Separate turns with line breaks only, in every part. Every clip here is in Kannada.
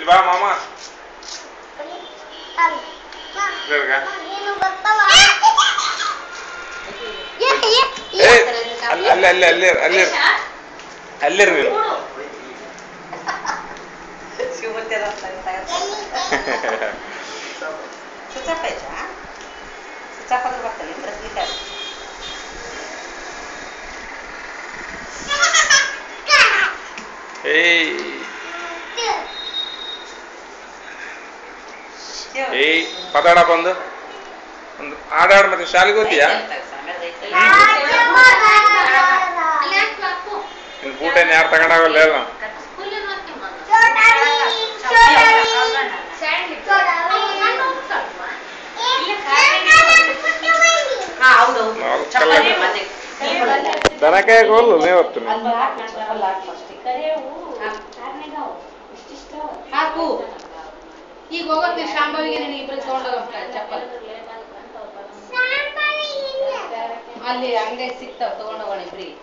ಇಲ್ಲಿ ಬಾ ಮಾಮ. ಅಲ್ಲಿರ್ ನೀನು. ಏಯ್ ಪದಾಡಪ್ಪ ಒಂದು ಹಾಡಾಡ್. ಮತ್ತೆ ಶಾಲೆಗೆ ಹೋಗ್ತೀಯಾ? ನಿನ್ ಬೂಟ ಏನ್ ಯಾರು ತಗೊಂಡಾಗಲ್ಲ? ದನಕಾಯ ಹೋಗಲ್ಲ ನೀವತ್ತು.
ಈಗ ಹೋಗೋದು ಶಾಂಭವಿಗೆ ಇಬ್ರು ತಗೊಂಡೋಗ ಚಪ್ಪಲ್ ಅಲ್ಲಿ ಅಂಗಡಿಯಾಗ ಸಿಗ್ತಾವ, ತಗೊಂಡೋಗೋಣ ಇಬ್ರಿಗೆ.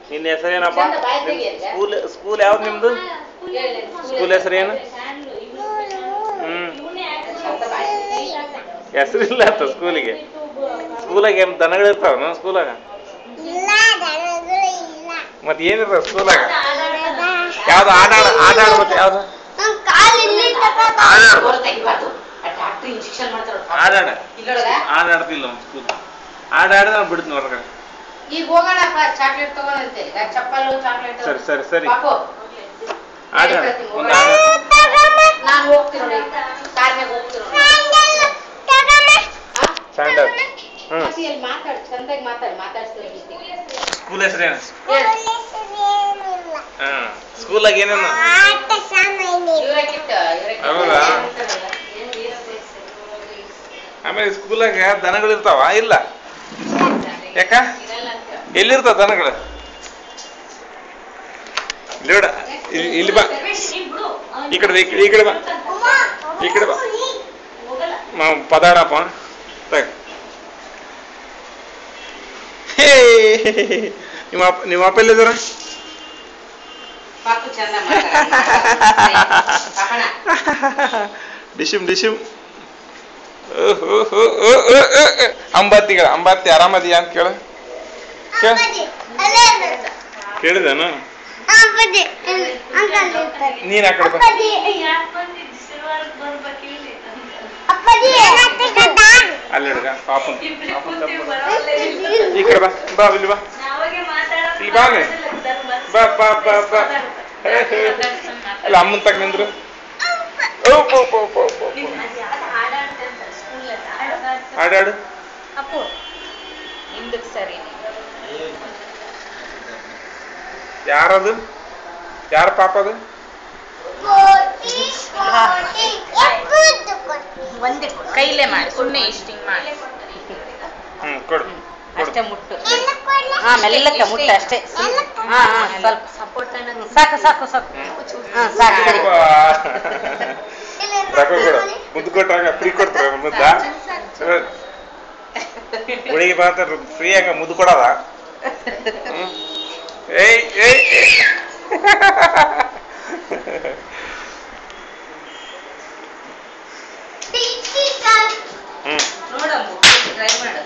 ನಿನ್ನ ಹೆಸರೇನಪ್ಪ? ಸ್ಕೂಲ್ ಯಾವ್ದು ನಿಮ್ದು? ಸ್ಕೂಲ್ ಹೆಸರೇನು? ಹೆಸರಿಲ್ಲ ಅಂತ ಸ್ಕೂಲಿಗೆ. ಸ್ಕೂಲಾಗ ಏನು ದನಗಳು ಇರ್ತಾವ? ಸ್ಕೂಲಾಗ ಮತ್ತೆ ಏನಿರ್ತಾವ ಸ್ಕೂಲಾಗ? ಯಾವ್ದು ಆಡ ಮತ್ತೆ ಯಾವ್ದು ಆಡಾಡ್ತಿಲ್ಲ ಸ್ಕೂಲ್. ಆಡಾಡಿದ್ರೆ ನಾವು ಬಿಡ್ತೀನಿ ಹೊರಗಡೆ.
ಈಗ ಹೋಗೋಣಪ್ಪ, ಚಾಕ್ಲೇಟ್ ತಗೋಣಂತೆ. ಚಪ್ಪಲು ಚಾಕ್ಲೇಟ್.
ಸರಿ ಸರಿ ಸರಿ
ನಾನು ಹೋಗ್ತೀನಿ, ಕಾರ್ನಾಗ ಹೋಗ್ತೀನಿ. ಮಾತಾಡ್, ಚಂದಾಗಿ ಮಾತಾಡ್ತೀನಿ.
ಸ್ಕೂಲ್ ಹೆಸರೇನು? ಸ್ಕೂಲಾಗ ಏನೇನು? ಹೌದಾ? ಆಮೇಲೆ ಸ್ಕೂಲಾಗ ದನಗಳು ಇರ್ತಾವ ಇಲ್ಲ? ಯಾಕ ಎಲ್ಲಿರ್ತಾವ ದನಗಳು? ಇಲ್ಲಿ ಬಾ, ಈ ಕಡೆ ಬಾ, ಈ ಕಡೆ ಬಾ. ಪದಾಡಪ್ಪ. ನಿಮ್ಮ ಅಪ್ಪ ಎಲ್ಲಿದ್ದಾರ? ಡಿಶಿಮ್ ಡಿಶಿಮ್. ಅಂಬತ್ತಿ ಆರಾಮದಿಯಾ ಅಂತ ಕೇಳ. ಕೇಳಿದನ? ನೀನ್ ಆ ಕಡೆ ಬಾ. ಅಲ್ಲಿ ಹಿಡ್ಗ ಪಾಪನ್. ಈ ಕಡೆ ಬಾ, ಬಾ ಇಲ್ಲಿ ಬಾ, ಇಲ್ಲಿ ಬಾ, ಬಾ ಬಾ ಬಾ ಬಾ. ಅಲ್ಲ ಅಮ್ಮನ್ ತಗ ನಿಂದ್ರು. ಹಾಡಾಡು. ಯಾರದು? ಯಾರ ಪಾಪ ಅದು?
ಕೈಲೇ ಮಾಡಿ, ಸುಮ್ಮನೆ ಇಷ್ಟಿಂಗ್ ಮಾಡಿ.
ಕೊಡು
ಅಷ್ಟೇ ಮುಟ್ಟು. ಹಾ, ಮೆಲ್ಲಕ್ಕೆ ಮುಟ್ಟು ಅಷ್ಟೇ. ಹಾ ಹಾ, ಸ್ವಲ್ಪ ಸಪೋರ್ಟ್. ಸಾಕು ಸಾಕು ಸಾಕು. ಹಾ ಸಾಕು, ಸರಿ.
ಮುದ್ದು ಕೊಟ್ಟಾಗ ಫ್ರೀ ಕೊಡ್ತಾರೆ ಮುದ್ದ. ಹುಡುಗಿ ಬಂತ ಫ್ರೀ ಆಗ ಮುದ್ದು ಕೊಡೋದ? ಏಯ್ ಏಯ್
ನೋಡಮ್ಮ, ಟ್ರೈ ಮಾಡು.